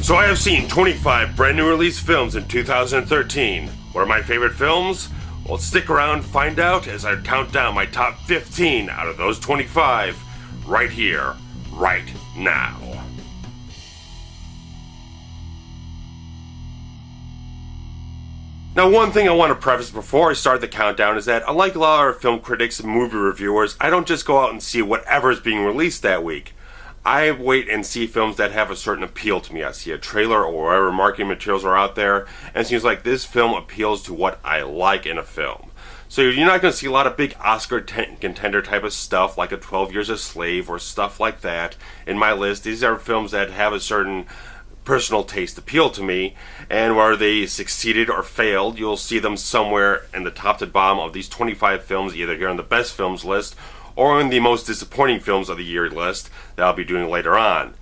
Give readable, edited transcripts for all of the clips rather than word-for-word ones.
So I have seen 25 brand new release films in 2013. What are my favorite films? Well, stick around and find out as I count down my top 15 out of those 25 right here, right now. Now, one thing I want to preface before I start the countdown is that, unlike a lot of film critics and movie reviewers, I don't just go out and see whatever is being released that week. I wait and see films that have a certain appeal to me. I see a trailer or whatever marketing materials are out there, and it seems like this film appeals to what I like in a film. So you're not going to see a lot of big Oscar contender type of stuff like a 12 Years a Slave or stuff like that in my list. These are films that have a certain personal taste appeal to me, and where they succeeded or failed, you'll see them somewhere in the top to bottom of these 25 films, either here on the best films list or in the most disappointing films of the year list that I'll be doing later on.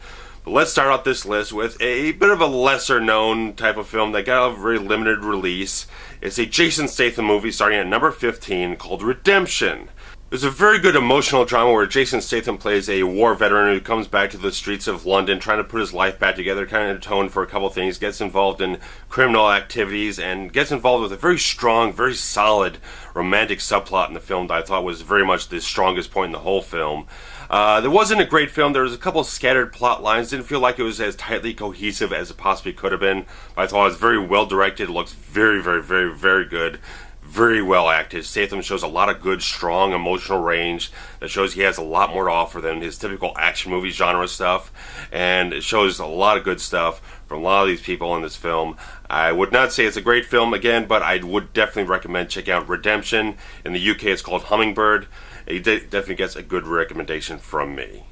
But let's start out this list with a bit of a lesser known type of film that got a very limited release. It's a Jason Statham movie starting at number 15 called Redemption. It's a very good emotional drama where Jason Statham plays a war veteran who comes back to the streets of London trying to put his life back together, kind of atone for a couple of things, gets involved in criminal activities, and gets involved with a very strong, very solid romantic subplot in the film that I thought was very much the strongest point in the whole film. There wasn't a great film. There was a couple of scattered plot lines. Didn't feel like it was as tightly cohesive as it possibly could have been. But I thought it was very well directed. It looks very, very, very, very good. Very well acted. Statham shows a lot of good, strong emotional range that shows he has a lot more to offer than his typical action movie genre stuff, and it shows a lot of good stuff from a lot of these people in this film. I would not say it's a great film again, but I would definitely recommend checking out Redemption. In the UK it's called Hummingbird. It definitely gets a good recommendation from me.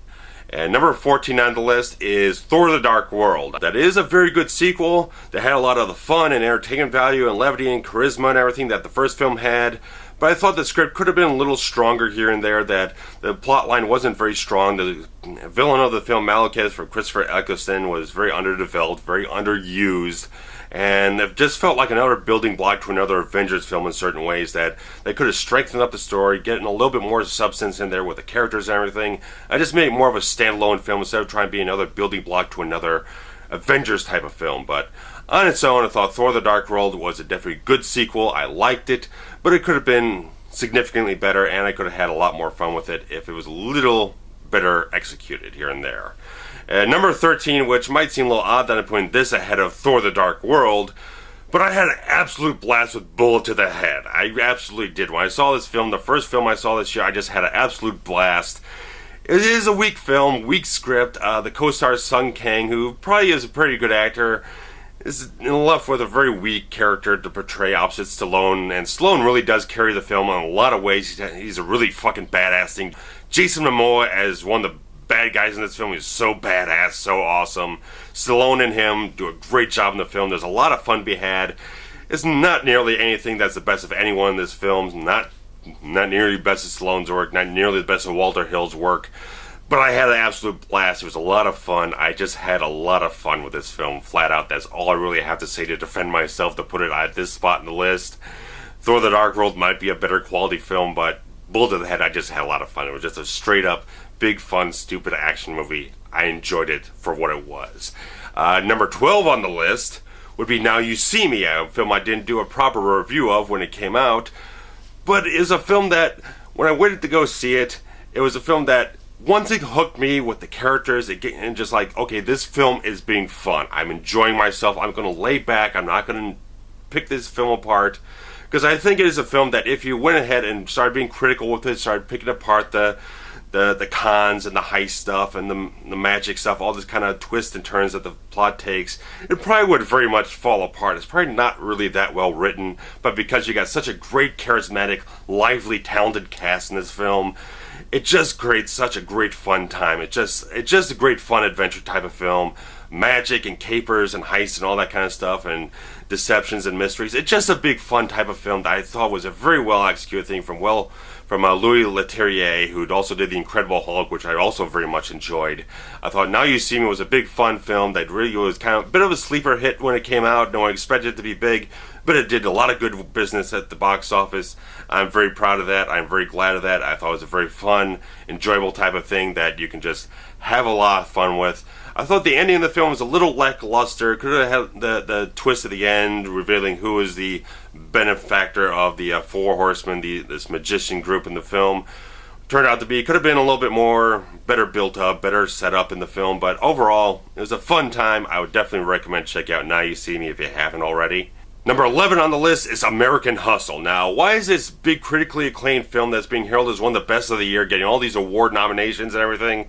And number 14 on the list is Thor the Dark World. That is a very good sequel that had a lot of the fun and entertainment value and levity and charisma and everything that the first film had. But I thought the script could have been a little stronger here and there, that the plot line wasn't very strong. The villain of the film, Michalak, from Christopher Eccleston, was very underdeveloped, very underused. And it just felt like another building block to another Avengers film in certain ways, that they could have strengthened up the story, getting a little bit more substance in there with the characters and everything. I just made it more of a standalone film instead of trying to be another building block to another Avengers type of film. But on its own, I thought Thor the Dark World was a definitely good sequel. I liked it, but it could have been significantly better, and I could have had a lot more fun with it if it was a little better executed here and there. Number 13, which might seem a little odd that I'm putting this ahead of Thor the Dark World, but I had an absolute blast with Bullet to the Head. I absolutely did. When I saw this film, the first film I saw this year, I just had an absolute blast. It is a weak film, weak script. The co-star Sung Kang, who probably is a pretty good actor, is left with a very weak character to portray opposite Stallone, and Stallone really does carry the film in a lot of ways. He's a really fucking badass thing. Jason Momoa as one of the bad guys in this film is so badass, so awesome. Stallone and him do a great job in the film. There's a lot of fun to be had. It's not nearly anything that's the best of anyone in this film. Not nearly the best of Stallone's work, not nearly the best of Walter Hill's work. But I had an absolute blast. It was a lot of fun. I just had a lot of fun with this film, flat out. That's all I really have to say to defend myself, to put it at this spot in the list. Thor the Dark World might be a better quality film, but Bullet to the Head, I just had a lot of fun. It was just a straight up big, fun, stupid action movie. I enjoyed it for what it was. Number 12 on the list would be Now You See Me, a film I didn't do a proper review of when it came out, but it is a film that, when I waited to go see it, it was a film that, once it hooked me with the characters, and just like, okay, this film is being fun. I'm enjoying myself. I'm going to lay back. I'm not going to pick this film apart, because I think it is a film that if you went ahead and started being critical with it, started picking apart the cons and the heist stuff and the magic stuff, all this kind of twists and turns that the plot takes, it probably would very much fall apart. It's probably not really that well written, but because you got such a great, charismatic, lively, talented cast in this film, it just creates such a great fun time. It's just a great fun adventure type of film. Magic and capers and heists and all that kind of stuff, and deceptions and mysteries. It's just a big fun type of film that I thought was a very well executed thing from Louis Leterrier, who also did The Incredible Hulk, which I also very much enjoyed. I thought Now You See Me was a big fun film that really was kind of a bit of a sleeper hit when it came out. No one expected it to be big, but it did a lot of good business at the box office. I'm very proud of that. I'm very glad of that. I thought it was a very fun, enjoyable type of thing that you can just have a lot of fun with. I thought the ending of the film was a little lackluster. Could have had the twist at the end, revealing who is the benefactor of the Four Horsemen, this magician group in the film. Turned out to be, could have been a little bit more, better built up, better set up in the film, but overall, it was a fun time. I would definitely recommend check out Now You See Me if you haven't already. Number 11 on the list is American Hustle. Now, why is this big critically acclaimed film that's being heralded as one of the best of the year, getting all these award nominations and everything,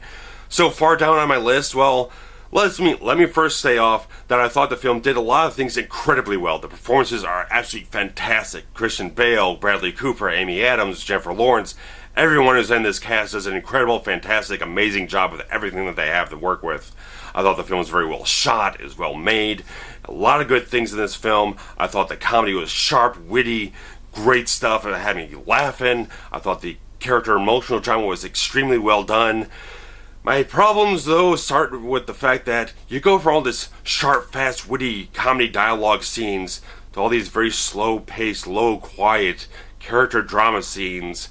so far down on my list? Well, let me first say off that I thought the film did a lot of things incredibly well. The performances are absolutely fantastic. Christian Bale, Bradley Cooper, Amy Adams, Jennifer Lawrence, everyone who's in this cast does an incredible, fantastic, amazing job with everything that they have to work with. I thought the film was very well shot, it was well made, a lot of good things in this film. I thought the comedy was sharp, witty, great stuff, and it had me laughing. I thought the character emotional drama was extremely well done. My problems, though, start with the fact that you go from all this sharp, fast, witty comedy dialogue scenes to all these very slow-paced, low, quiet character drama scenes,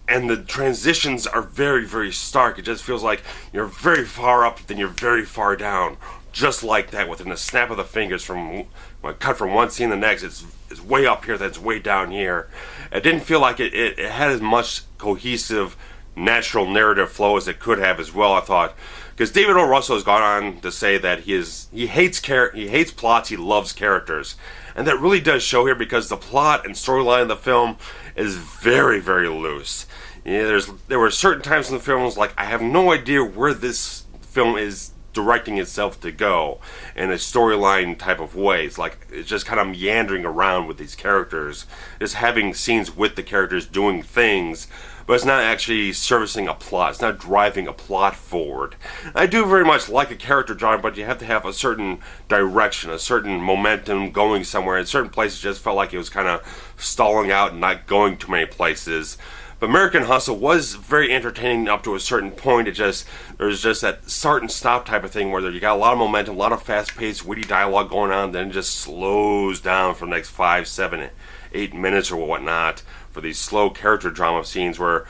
and the transitions are very, very stark. It just feels like you're very far up, then you're very far down. Just like that, within a snap of the fingers, cut from one scene to the next, it's way up here, then it's way down here. It didn't feel like it had as much cohesive, natural narrative flow as it could have as well, I thought. Because David O. Russell has gone on to say that he hates plots, he loves characters. And that really does show here, because the plot and storyline of the film is very, very loose. There were certain times in the film like, I have no idea where this film is directing itself to go in a storyline type of way. It's like it's just kind of meandering around with these characters, just having scenes with the characters doing things, but it's not actually servicing a plot. It's not driving a plot forward. I do very much like a character drawing, but you have to have a certain direction, a certain momentum going somewhere. In certain places, it just felt like it was kind of stalling out and not going too many places. But American Hustle was very entertaining up to a certain point. There's just that start and stop type of thing where you got a lot of momentum, a lot of fast-paced, witty dialogue going on, then it just slows down for the next 5, 7, 8 minutes or whatnot for these slow character drama scenes where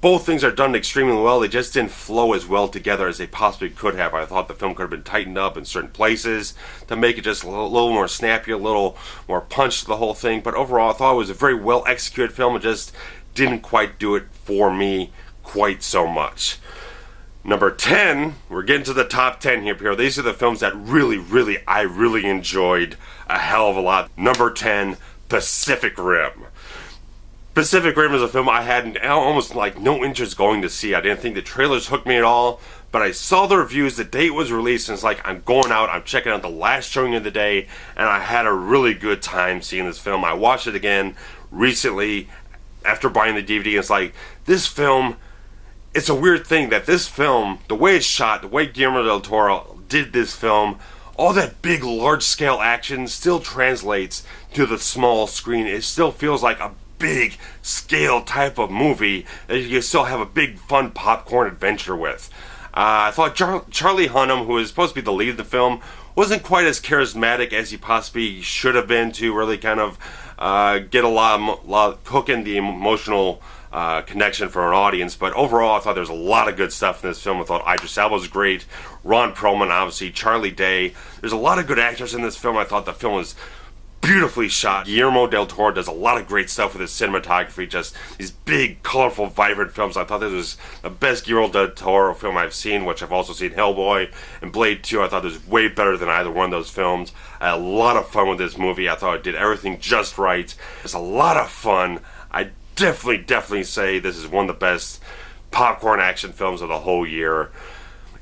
both things are done extremely well. They just didn't flow as well together as they possibly could have. I thought the film could have been tightened up in certain places to make it just a little more snappy, a little more punch to the whole thing. But overall, I thought it was a very well executed film. It just didn't quite do it for me quite so much. Number 10, we're getting to the top 10 here. These are the films that I really enjoyed a hell of a lot. Number 10, Pacific Rim. Pacific Rim is a film I had almost like no interest going to see. I didn't think the trailers hooked me at all, but I saw the reviews the day it was released, and it's like, I'm going out, I'm checking out the last showing of the day, and I had a really good time seeing this film. I watched it again recently after buying the DVD, and it's like, this film, it's a weird thing that this film, the way it's shot, the way Guillermo del Toro did this film, all that big, large-scale action still translates to the small screen. It still feels like a big scale type of movie that you can still have a big, fun popcorn adventure with. I thought Charlie Hunnam, who is supposed to be the lead of the film, wasn't quite as charismatic as he possibly should have been to really kind of get a lot hook in the emotional connection for an audience. But overall, I thought there was a lot of good stuff in this film. I thought Idris Elba was great, Ron Perlman, obviously, Charlie Day. There's a lot of good actors in this film. I thought the film was beautifully shot. Guillermo del Toro does a lot of great stuff with his cinematography, just these big, colorful, vibrant films. I thought this was the best Guillermo del Toro film I've seen, which I've also seen Hellboy and Blade 2. I thought this was way better than either one of those films. I had a lot of fun with this movie. I thought it did everything just right. It's a lot of fun. I definitely say this is one of the best popcorn action films of the whole year.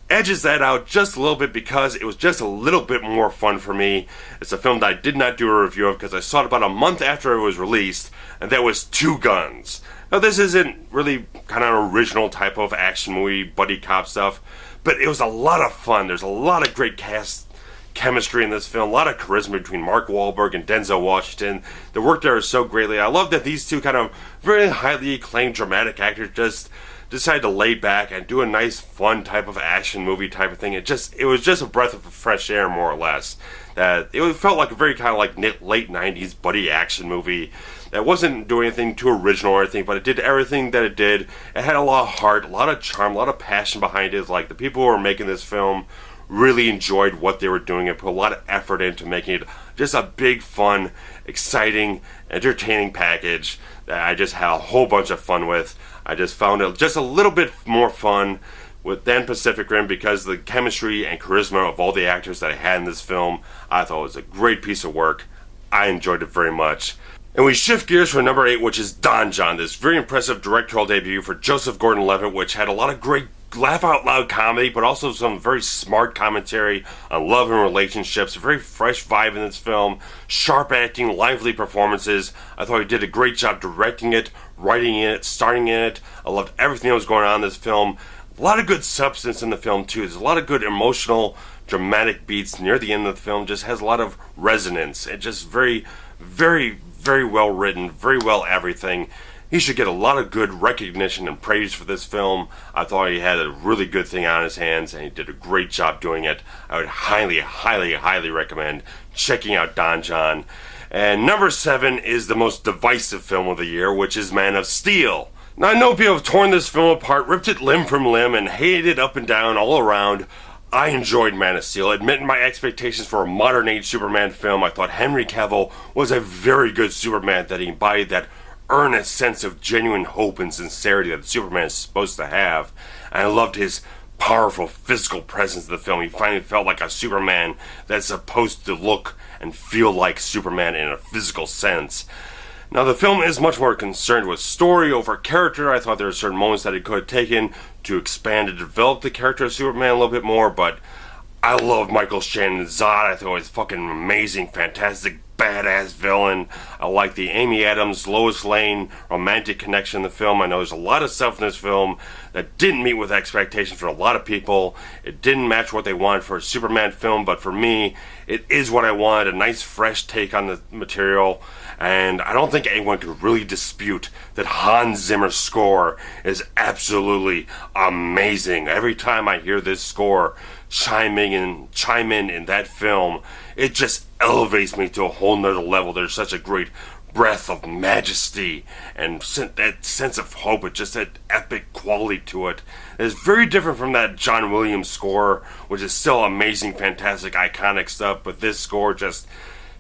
Edges that out just a little bit because it was just a little bit more fun for me. It's a film that I did not do a review of because I saw it about a month after it was released, and that was Two Guns. Now, this isn't really kind of an original type of action movie, buddy cop stuff, but it was a lot of fun. There's a lot of great cast chemistry in this film, a lot of charisma between Mark Wahlberg and Denzel Washington. The work there is so greatly. I love that these two kind of very highly acclaimed dramatic actors just decided to lay back and do a nice, fun type of action movie type of thing. It was just a breath of fresh air, more or less. It felt like a very kind of like late 90s buddy action movie. It wasn't doing anything too original or anything, but it did everything that it did. It had a lot of heart, a lot of charm, a lot of passion behind it. Like, the people who were making this film really enjoyed what they were doing and put a lot of effort into making it just a big, fun, exciting, entertaining package that I just had a whole bunch of fun with. I just found it just a little bit more fun than Pacific Rim because the chemistry and charisma of all the actors that I had in this film, I thought it was a great piece of work. I enjoyed it very much. And we shift gears for number 8, which is Don John, this very impressive directorial debut for Joseph Gordon-Levitt, which had a lot of great laugh-out-loud comedy, but also some very smart commentary on love and relationships, a very fresh vibe in this film, sharp acting, lively performances. I thought he did a great job directing it, writing it, starring in it. I loved everything that was going on in this film. A lot of good substance in the film, too. There's a lot of good emotional, dramatic beats near the end of the film. Just has a lot of resonance. And just very, very, very well written, very well everything. He should get a lot of good recognition and praise for this film. I thought he had a really good thing on his hands, and he did a great job doing it. I would highly, highly, highly recommend checking out Don John. And number 7 is the most divisive film of the year, which is Man of Steel. Now, I know people have torn this film apart, ripped it limb from limb, and hated it up and down all around. I enjoyed Man of Steel. Admitting my expectations for a modern-age Superman film, I thought Henry Cavill was a very good Superman, that he embodied that earnest sense of genuine hope and sincerity that Superman is supposed to have. And I loved his powerful physical presence in the film. He finally felt like a Superman that's supposed to look and feel like Superman in a physical sense. Now, the film is much more concerned with story over character. I thought there were certain moments that it could have taken to expand and develop the character of Superman a little bit more, but I love Michael Shannon's Zod. I thought he was fucking amazing, fantastic, badass villain. I like the Amy Adams, Lois Lane romantic connection in the film. I know there's a lot of stuff in this film that didn't meet with expectations for a lot of people. It didn't match what they wanted for a Superman film, but for me, it is what I wanted, a nice fresh take on the material. And I don't think anyone could really dispute that Hans Zimmer's score is absolutely amazing. Every time I hear this score chime in that film, it just elevates me to a whole nother level. There's such a great breath of majesty and that sense of hope, but just that epic quality to it. It's very different from that John Williams score, which is still amazing, fantastic, iconic stuff, but this score just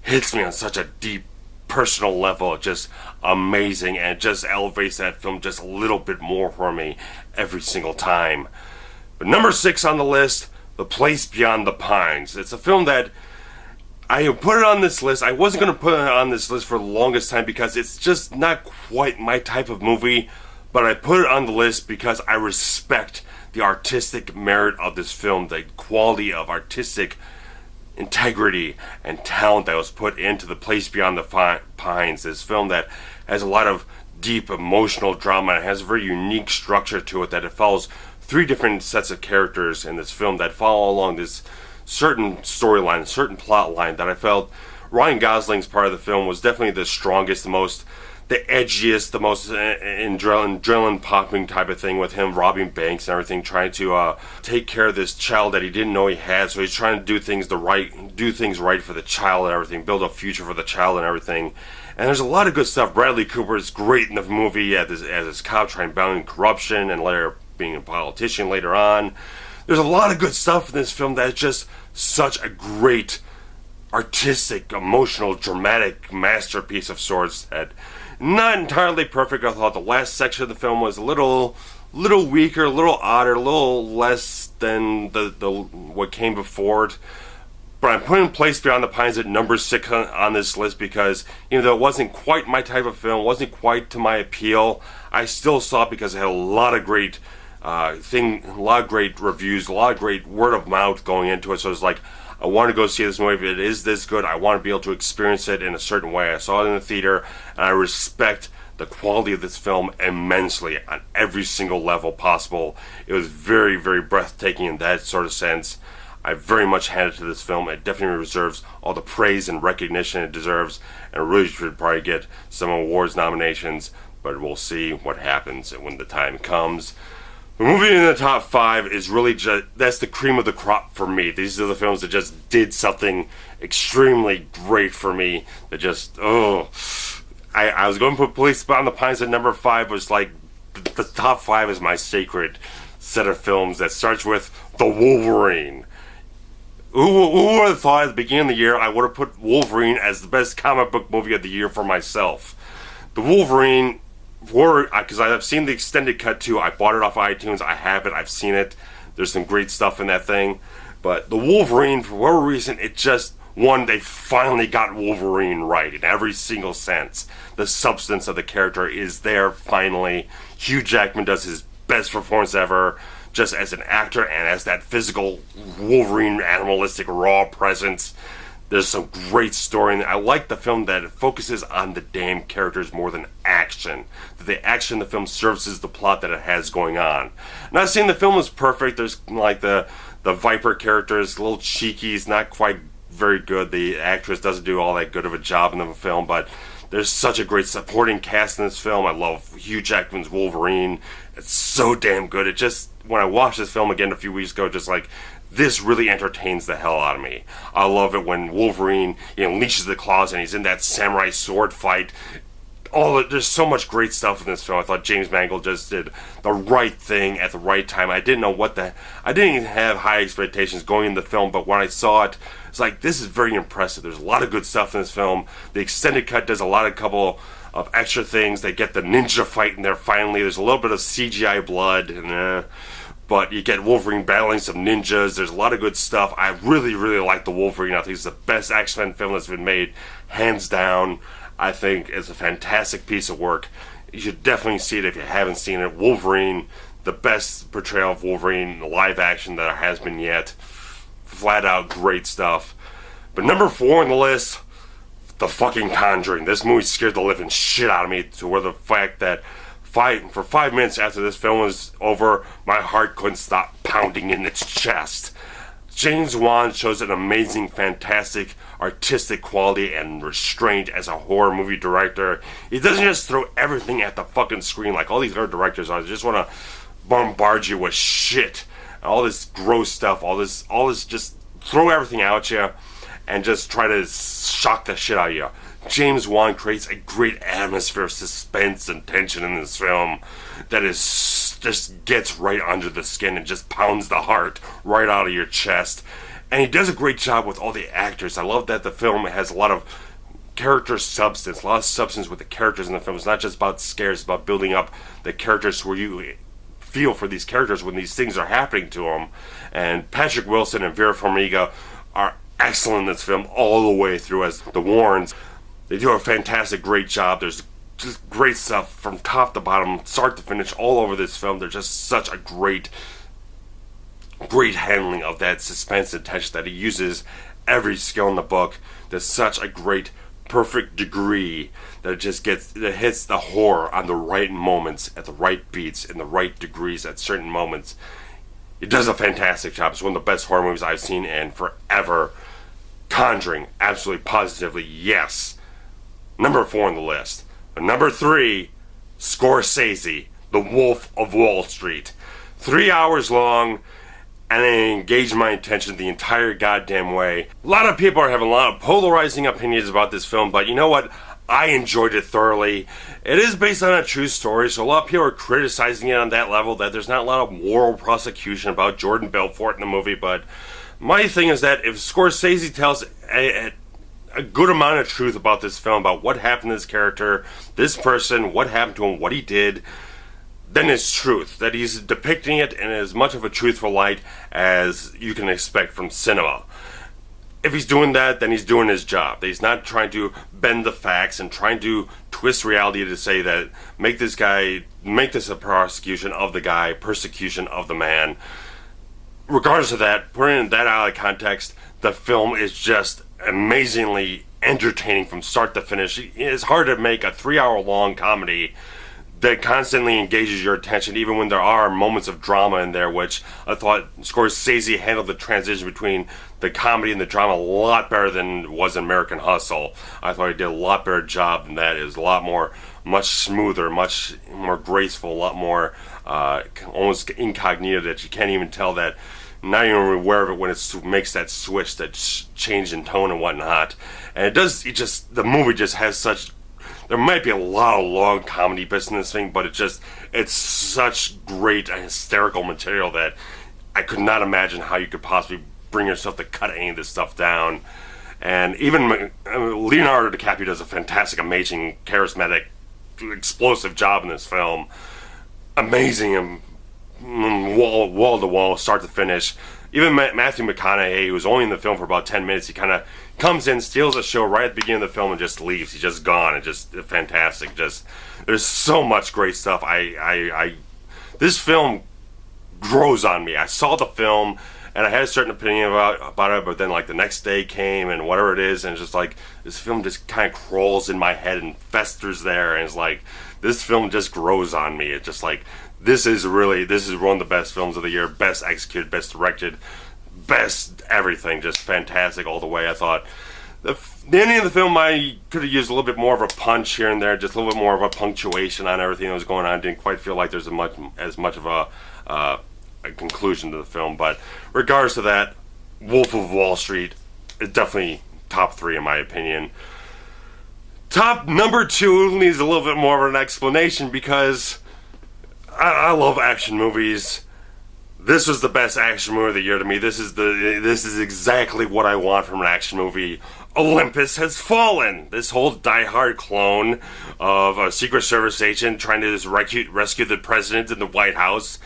hits me on such a deep, personal level. Just amazing, and it just elevates that film just a little bit more for me every single time. But number 6 on the list, The Place Beyond the Pines. It's a film that I put it on this list. I wasn't going to put it on this list for the longest time because it's just not quite my type of movie, but I put it on the list because I respect the artistic merit of this film, the quality of artistic integrity and talent that was put into The Place Beyond the Pines. This film that has a lot of deep emotional drama and has a very unique structure to it, that it follows 3 different sets of characters in this film that follow along this certain storyline, certain plot line that I felt Ryan Gosling's part of the film was definitely the strongest, the edgiest, the most adrenaline popping type of thing, with him robbing banks and everything, trying to take care of this child that he didn't know he had. So he's trying to do things right for the child and everything, build a future for the child and everything. And there's a lot of good stuff. Bradley Cooper is great in the movie as this cop trying to battle corruption and later being a politician later on. There's a lot of good stuff in this film that's just such a great artistic, emotional, dramatic masterpiece of sorts that not entirely perfect. I thought the last section of the film was a little weaker, a little odder, a little less than the what came before it. But I'm putting Place Beyond the Pines at number 6 on this list because, even though it wasn't quite my type of film, wasn't quite to my appeal, I still saw it because it had a lot of great a lot of great reviews, a lot of great word of mouth going into it. So it's like, I want to go see this movie. If it is this good, I want to be able to experience it in a certain way. I saw it in the theater, and I respect the quality of this film immensely on every single level possible. It was very, very breathtaking in that sort of sense. I very much handed to this film. It definitely deserves all the praise and recognition it deserves, and it really should probably get some awards nominations, but we'll see what happens when the time comes. Moving in the top 5 is really just, that's the cream of the crop for me. These are the films that just did something extremely great for me. That just, I was going to put Place Beyond the Pines at number 5, but it's like, the top 5 is my sacred set of films that starts with The Wolverine. Who would have thought at the beginning of the year I would have put Wolverine as the best comic book movie of the year for myself? The Wolverine, because I've seen the extended cut too. I bought it off iTunes. I have it. I've seen it. There's some great stuff in that thing. But the Wolverine, for whatever reason, it just, one, they finally got Wolverine right in every single sense. The substance of the character is there finally. Hugh Jackman does his best performance ever, just as an actor and as that physical Wolverine animalistic raw presence. There's some great story, and I like the film that it focuses on the damn characters more than action. That the action in the film services the plot that it has going on. Not saying the film is perfect. There's like the Viper character is a little cheeky. He's not quite very good. The actress doesn't do all that good of a job in the film, but there's such a great supporting cast in this film. I love Hugh Jackman's Wolverine. It's so damn good. It just, when I watched this film again a few weeks ago, just like, this really entertains the hell out of me. I love it when Wolverine, unleashes the claws and he's in that samurai sword fight. There's so much great stuff in this film. I thought James Mangold just did the right thing at the right time. I didn't even have high expectations going into the film, but when I saw it, it's like, this is very impressive. There's a lot of good stuff in this film. The extended cut does a couple of extra things. They get the ninja fight in there finally. There's a little bit of CGI blood, but you get Wolverine battling some ninjas. There's a lot of good stuff. I really, really like the Wolverine. I think it's the best X-Men film that's been made, hands down. I think it's a fantastic piece of work. You should definitely see it if you haven't seen it. Wolverine, the best portrayal of Wolverine live action that there has been yet. Flat out great stuff. But number 4 on the list, the fucking Conjuring. This movie scared the living shit out of me, to where the fact that for 5 minutes after this film was over, my heart couldn't stop pounding in its chest. James Wan shows an amazing, fantastic artistic quality and restraint as a horror movie director. He doesn't just throw everything at the fucking screen like all these other directors are. They just want to bombard you with shit, all this gross stuff, all this just throw everything at you and just try to shock the shit out of you. James Wan creates a great atmosphere of suspense and tension in this film that is just gets right under the skin and just pounds the heart right out of your chest. And he does a great job with all the actors. I love that the film has a lot of character substance, a lot of substance with the characters in the film. It's not just about scares, it's about building up the characters where you feel for these characters when these things are happening to them. And Patrick Wilson and Vera Farmiga are excellent in this film all the way through as the Warrens. They do a fantastic, great job. There's just great stuff from top to bottom, start to finish, all over this film. There's just such a great handling of that suspense and tension that he uses every skill in the book to such a great, perfect degree that it hits the horror on the right moments, at the right beats, in the right degrees at certain moments. It does a fantastic job. It's one of the best horror movies I've seen in forever. Conjuring, absolutely positively, yes. Number 4 on the list. Number 3, Scorsese, The Wolf of Wall Street. 3 hours long, and it engaged my attention the entire goddamn way. A lot of people are having a lot of polarizing opinions about this film, but you know what? I enjoyed it thoroughly. It is based on a true story, so a lot of people are criticizing it on that level, that there's not a lot of moral prosecution about Jordan Belfort in the movie, but my thing is that if Scorsese tells a good amount of truth about this film, about what happened to this character, this person, what happened to him, what he did, then it's truth. That he's depicting it in as much of a truthful light as you can expect from cinema. If he's doing that, then he's doing his job. That he's not trying to bend the facts and trying to twist reality to say that make this a prosecution of the guy, persecution of the man. Regardless of that, putting that out of context, the film is just amazingly entertaining from start to finish. It's hard to make a 3-hour-long comedy that constantly engages your attention, even when there are moments of drama in there, which I thought Scorsese handled the transition between the comedy and the drama a lot better than was American Hustle. I thought he did a lot better job than that. It was a lot more, much smoother, much more graceful, a lot more almost incognito, that you can't even tell that, not even aware of it when it makes that switch, that change in tone and whatnot. And the movie just has such, there might be a lot of long comedy bits in this thing, but it's such great and hysterical material that I could not imagine how you could possibly bring yourself to cut any of this stuff down. And even Leonardo DiCaprio does a fantastic, amazing, charismatic, explosive job in this film. Amazing, wall to wall, start to finish. Even Matthew McConaughey, who was only in the film for about 10 minutes, he kind of comes in, steals the show right at the beginning of the film, and just leaves. He's just gone. It's just fantastic. Just there's so much great stuff. This film grows on me. I saw the film, and I had a certain opinion about it, but then like the next day came, and whatever it is, and it's just like this film just kind of crawls in my head and festers there, and it's like this film just grows on me. It's just like this is one of the best films of the year, best executed, best directed, best everything, just fantastic all the way. I thought the ending of the film, I could have used a little bit more of a punch here and there, just a little bit more of a punctuation on everything that was going on. Didn't quite feel like there's as much of a conclusion to the film, but regardless of that, Wolf of Wall Street is definitely top 3 in my opinion. Top number 2 needs a little bit more of an explanation because I love action movies. This was the best action movie of the year to me. This is exactly what I want from an action movie. Olympus Has Fallen. This whole die-hard clone of a Secret Service agent trying to just rescue the president in the White House.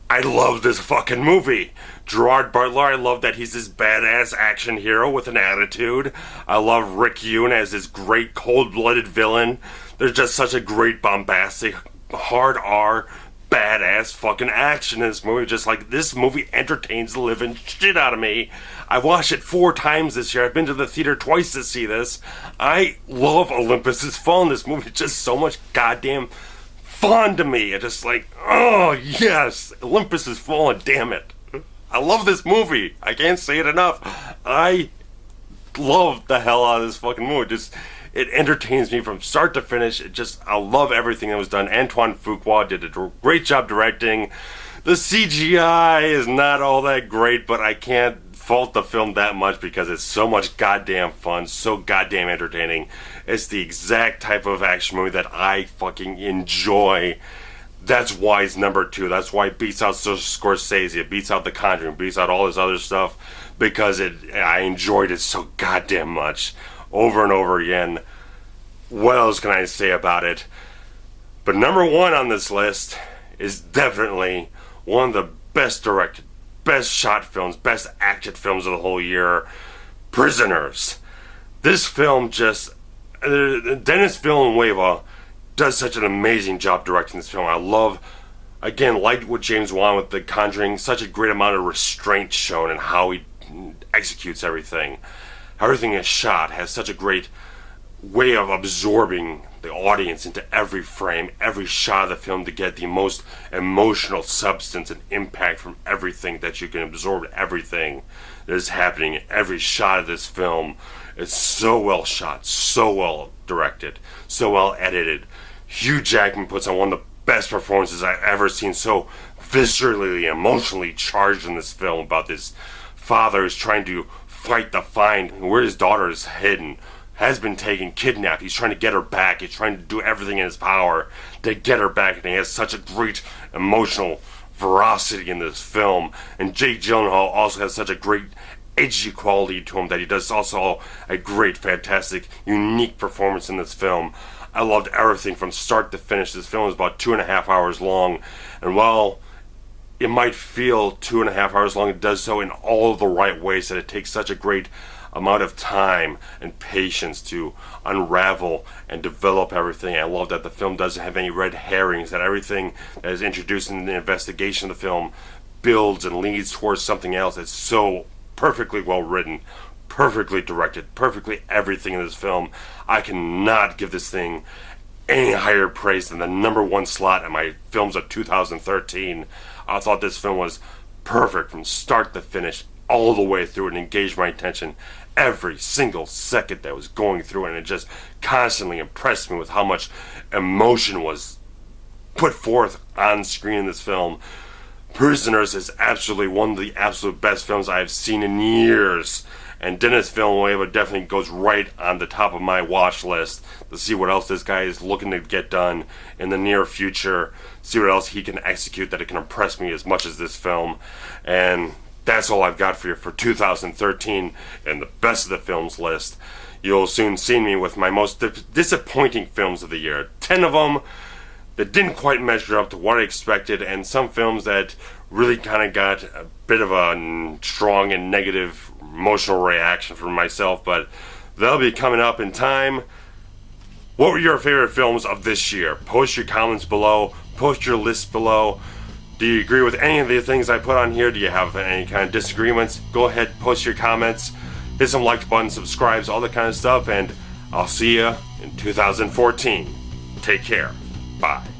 I love this fucking movie. Gerard Butler, I love that he's this badass action hero with an attitude. I love Rick Yoon as this great cold-blooded villain. There's just such a great bombastic, hard R, badass fucking action in this movie. Just like this movie entertains the living shit out of me. I watched it 4 times this year. I've been to the theater twice to see this. I love Olympus Has Fallen. This movie is just so much goddamn fun to me. It's just like, oh yes, Olympus Has Fallen, damn it. I love this movie. I can't say it enough. I love the hell out of this fucking movie. Just, it entertains me from start to finish. I love everything that was done. Antoine Fuqua did a great job directing. The CGI is not all that great, but I can't fault the film that much because it's so much goddamn fun, so goddamn entertaining. It's the exact type of action movie that I fucking enjoy. That's why it's number 2. That's why it beats out Scorsese, it beats out The Conjuring, beats out all this other stuff, because I enjoyed it so goddamn much, over and over again. What else can I say about it? But number 1 on this list is definitely one of the best directed, best shot films, best acted films of the whole year, Prisoners. This film just... Denis Villeneuve does such an amazing job directing this film. I love, again, like with James Wan with The Conjuring, such a great amount of restraint shown in how he executes everything. How everything is shot has such a great way of absorbing the audience into every frame, every shot of the film to get the most emotional substance and impact from everything that you can absorb, everything that is happening in every shot of this film. It's so well shot, so well directed, so well edited. Hugh Jackman puts on one of the best performances I've ever seen, so viscerally, emotionally charged in this film about this father who's trying to fight to find where his daughter is hidden, has been taken, kidnapped. He's trying to get her back. He's trying to do everything in his power to get her back, and he has such a great emotional veracity in this film. And Jake Gyllenhaal also has such a great edgy quality to him that he does also a great, fantastic, unique performance in this film. I loved everything from start to finish. This film is about 2.5 hours long, and while it might feel 2.5 hours long, it does so in all the right ways, that it takes such a great amount of time and patience to unravel and develop everything. I love that the film doesn't have any red herrings, that everything that is introduced in the investigation of the film builds and leads towards something else. It's so perfectly well written, perfectly directed, perfectly everything in this film. I cannot give this thing any higher praise than the number 1 slot in my films of 2013. I thought this film was perfect from start to finish, all the way through, and engaged my attention every single second that was going through it, and it just constantly impressed me with how much emotion was put forth on screen in this film. Prisoners is absolutely one of the absolute best films I've seen in years, and Denis Villeneuve definitely goes right on the top of my watch list to see what else this guy is looking to get done in the near future, see what else he can execute that it can impress me as much as this film. And That's all I've got for you for 2013 and the best of the films list. You'll soon see me with my most disappointing films of the year. 10 of them that didn't quite measure up to what I expected, and some films that really kind of got a bit of a strong and negative emotional reaction from myself, but they'll be coming up in time. What were your favorite films of this year? Post your comments below, post your list below. Do you agree with any of the things I put on here? Do you have any kind of disagreements? Go ahead, post your comments, hit some like button, subscribes, all that kind of stuff, and I'll see you in 2014. Take care. Bye.